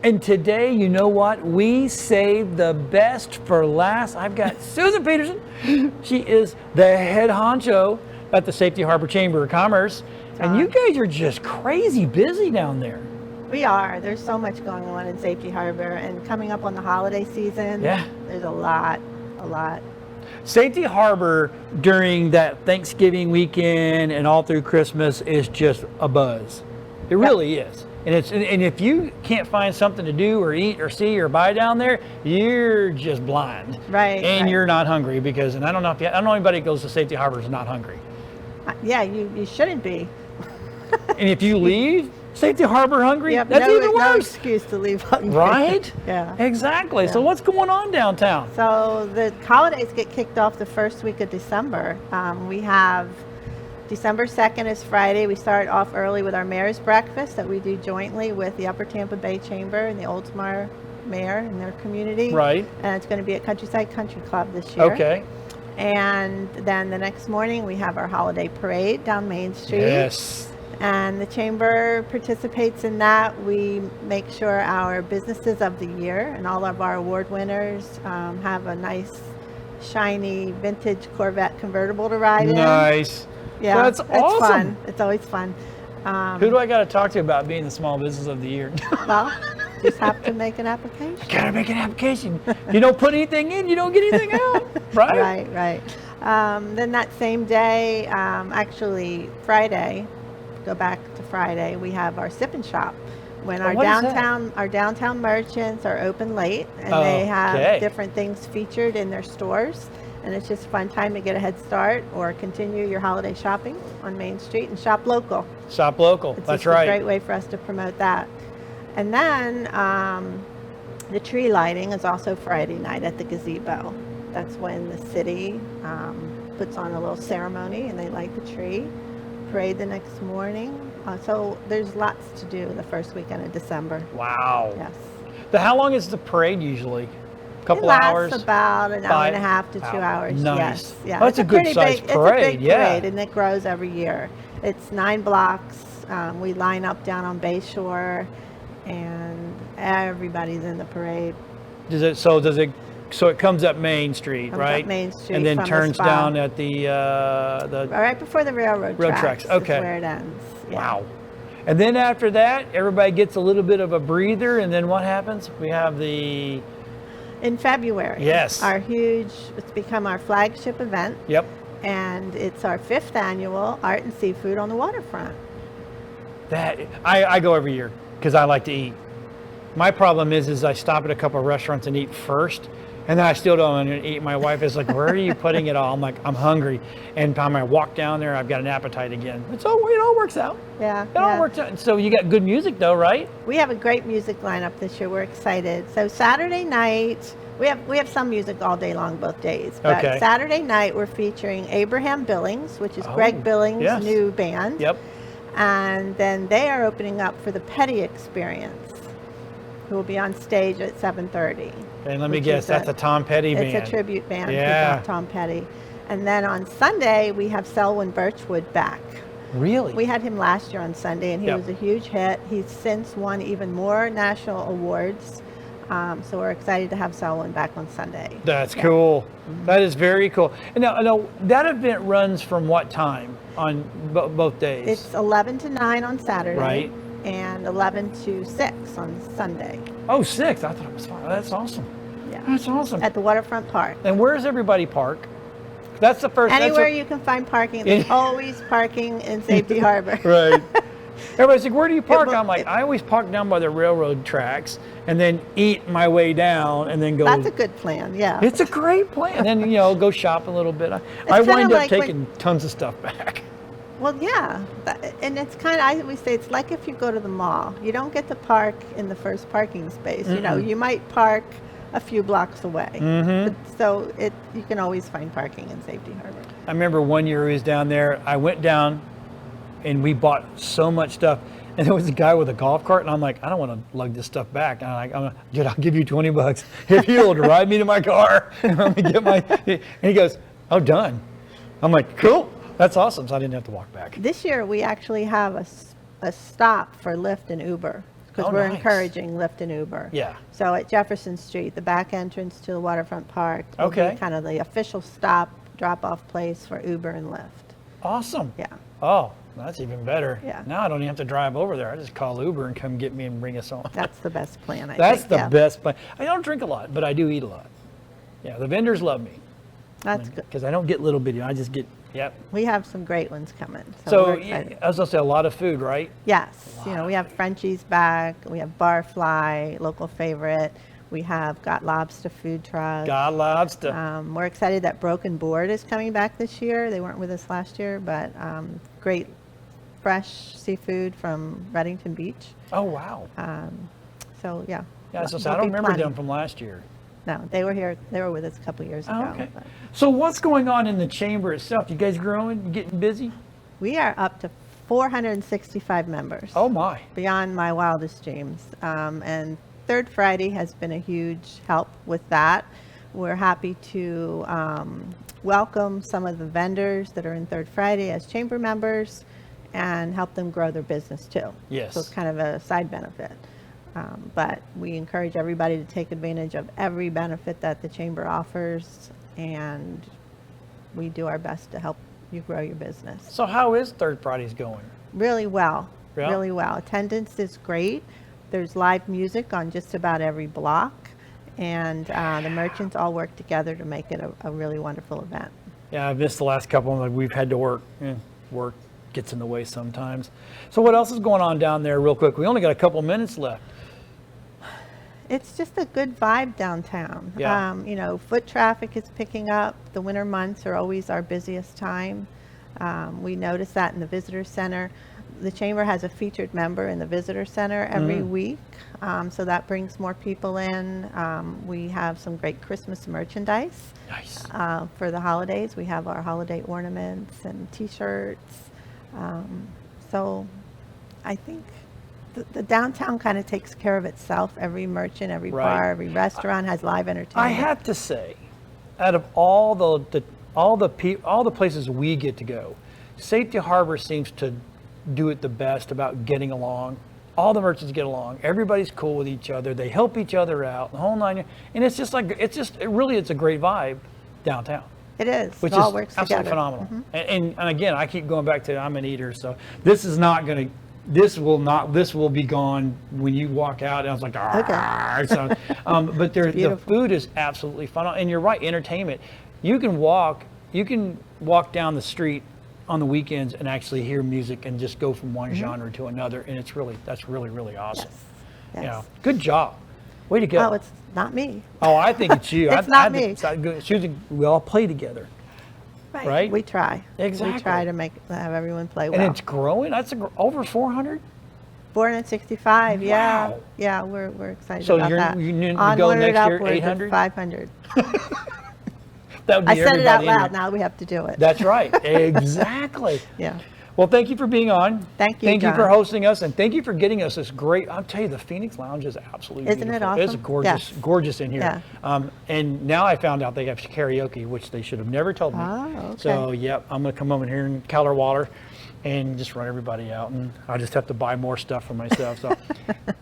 And today, you know what? We saved the best for last. I've got Susan Peterson. She is the head honcho at the Safety Harbor Chamber of Commerce. And you guys are just crazy busy down there. We are. There's so much going on in Safety Harbor, and coming up on the holiday season, Yeah. there's a lot. Safety Harbor during that Thanksgiving weekend and all through Christmas is just a buzz. It really is. And if you can't find something to do or eat or see or buy down there, you're just blind. Right, And right. you're not hungry because, and I don't know anybody that goes to Safety Harbor is not hungry. Yeah, you shouldn't be. And if you leave Safety Harbor hungry, Yeah, that's even no worse. excuse to leave hungry. Right? Yeah. Exactly. So Yeah. what's going on downtown? So the holidays get kicked off the first week of December. We have December 2nd is Friday. We start off early with our Mayor's Breakfast that we do jointly with the Upper Tampa Bay Chamber and the Oldsmar Mayor and their community. Right. And it's going to be at Countryside Country Club this year. Okay. And then the next morning we have our holiday parade down Main Street. Yes. And the chamber participates in that. We make sure our businesses of the year and all of our award winners have a nice, shiny, vintage Corvette convertible to ride in. Nice. Yeah, That's it's awesome. fun. It's always fun. Who do I got to talk to about being the small business of the year? Well, just have to make an application. Gotta make an application. If you don't put anything in, you don't get anything out, right? Right. Then that same day, actually Friday, go back to Friday, we have our sip and shop. When our what is that? downtown merchants are open late and they Okay. have different things featured in their stores. And it's just a fun time to get a head start or continue your holiday shopping on Main Street and shop local. Shop local. It's That's just a great right. way for us to promote that. And then the tree lighting is also Friday night at the gazebo. That's when the city puts on a little ceremony and they light the tree. Parade the next morning. So there's lots to do the first weekend of December. Wow. Yes. How long is the parade usually? Couple it lasts hours? about an hour and a 5 half to 2 hours. Nice. Yes. Yeah. Well, that's it's a good pretty sized big, parade, It's a big yeah. parade, and it grows every year. It's 9 blocks. We line up down on Bayshore, and everybody's in the parade. So it comes up Main Street, Comes right? up Main Street and then from the turns spa. down at the Right before the railroad tracks. Okay. Is where it ends. Yeah. Wow. And then after that, everybody gets a little bit of a breather, and then what happens? We have the In February. Yes. It's become our flagship event. Yep. And it's our 5th annual Art and Seafood on the Waterfront. That I go every year because I like to eat. My problem is I stop at a couple of restaurants and eat first, and then I still don't want to eat. My wife is like, "Where are you putting it all?" I'm like, "I'm hungry," and by the time I walk down there, I've got an appetite again. It all works out. Yeah. It all works out. So you got good music though, right? We have a great music lineup this year. We're excited. So Saturday night, we have some music all day long, both days. But Okay. Saturday night, we're featuring Abraham Billings, which is Greg Billings' yes. new band. Yep. And then they are opening up for the Petty Experience, who will be on stage at 7:30. And let me which guess, is that's a Tom Petty band. It's a tribute band Yeah. to Tom Petty. And then on Sunday, we have Selwyn Birchwood back. Really? We had him last year on Sunday, and he Yep. was a huge hit. He's since won even more national awards. So we're excited to have Selwyn back on Sunday. That's cool. That is very cool. And now that event runs from what time on both days? It's 11 to 9 on Saturday. Right. And 11 to 6 on Sunday. Oh, 6. I thought it was 5. That's awesome. Yeah. That's awesome. At the Waterfront Park. And where's everybody park? That's the first. Anywhere you can find parking. There's always parking in Safety Harbor. Right. Everybody's like, where do you park? will- I'm like, I always park down by the railroad tracks and then eat my way down and then go. That's a good plan, yeah. It's a great plan. And then, go shop a little bit. I kinda wind up like when- taking tons of stuff back. Well, yeah, and it's kind of, I always say, it's like if you go to the mall. You don't get to park in the first parking space. You might park a few blocks away. But, so you can always find parking in Safety Harbor. I remember one year we was down there. I went down and we bought so much stuff. And there was a guy with a golf cart, and I'm like, I don't want to lug this stuff back. And I'm like, dude, I'll give you $20 if you'll ride me to my car and let me get my. And he goes, oh, done. I'm like, cool. That's awesome. So I didn't have to walk back. This year, we actually have a stop for Lyft and Uber because Oh, we're nice. encouraging Lyft and Uber. Yeah. So at Jefferson Street, the back entrance to the Waterfront Park will Okay. be kind of the official stop, drop-off place for Uber and Lyft. Awesome. Yeah. Oh, that's even better. Yeah. Now I don't even have to drive over there. I just call Uber and come get me and bring us on. That's the best plan, I That's think. the yeah. best plan. I don't drink a lot, but I do eat a lot. Yeah, the vendors love me That's good. because I don't get little bitty. I just get, yep. We have some great ones coming. So we're excited. I was gonna say a lot of food, right? Yes, we have Frenchie's back, we have Barfly, local favorite. We have Got Lobster food truck. Got lobster. We're excited that Broken Board is coming back this year. They weren't with us last year, but great fresh seafood from Reddington Beach. Oh wow. So yeah. Yeah, so I there'll don't be remember plenty. them from last year. No, they were here. They were with us a couple years ago. Oh, okay. but So what's going on in the chamber itself? You guys growing? You getting busy? We are up to 465 members. Oh my. Beyond my wildest dreams. And Third Friday has been a huge help with that. We're happy to welcome some of the vendors that are in Third Friday as chamber members and help them grow their business too. Yes. So it's kind of a side benefit. But we encourage everybody to take advantage of every benefit that the chamber offers, and we do our best to help you grow your business. So how is Third Fridays going? Really well. Yeah? Really well. Attendance is great. There's live music on just about every block, and the merchants all work together to make it a really wonderful event. Yeah, I've missed the last couple of them. We've had to work. Work gets in the way sometimes. So what else is going on down there real quick? We only got a couple minutes left. It's just a good vibe downtown. Yeah. Foot traffic is picking up. The winter months are always our busiest time. We notice that in the visitor center. The chamber has a featured member in the visitor center every week, so that brings more people in. We have some great Christmas merchandise. Nice. For the holidays. We have our holiday ornaments and t-shirts. So I think the downtown kind of takes care of itself. Every merchant, every Right. bar, every restaurant has live entertainment. I have to say, out of all the places we get to go, Safety Harbor seems to do it the best about getting along. All the merchants get along. Everybody's cool with each other. They help each other out. The whole nine. And it's just like it's a great vibe downtown. It is. Which It all is works absolutely together. phenomenal. Mhm. And again, I keep going back to I'm an eater, so this is not going to. This will be gone when you walk out. And I was like, Okay. so, but the beautiful. food is absolutely phenomenal. And you're right, entertainment. You can walk down the street on the weekends and actually hear music and just go from one genre to another, and that's really awesome. Yes. You know, good job, way to go. Oh, it's not me. Oh, I think it's you. It's not me. Susan, we all play together, right? We try. Exactly. We try to have everyone play and well. it's growing. That's over 400. 465. Yeah. Wow. Yeah, we're excited So about that. you go Onward next year, upward to 800? 500. That would be I said it out everybody in loud. here. Now we have to do it. That's right. Exactly. Yeah. Well, thank you for being on. Thank you, Thank you for John. hosting us, and thank you for getting us this great. I'll tell you, the Phoenix Lounge is absolutely Isn't it beautiful. It's awesome? gorgeous, Yes. gorgeous in here. Yeah. And now I found out they have karaoke, which they should have never told me. Oh, okay. So, yep, I'm going to come over here in Clearwater and just run everybody out, and I just have to buy more stuff for myself. So,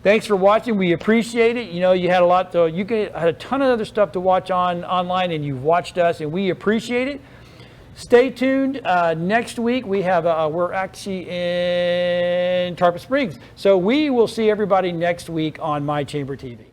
thanks for watching. We appreciate it. You know, you had had a ton of other stuff to watch online, and you've watched us, and we appreciate it. Stay tuned. Next week we have we're actually in Tarpon Springs, so we will see everybody next week on My Chamber TV.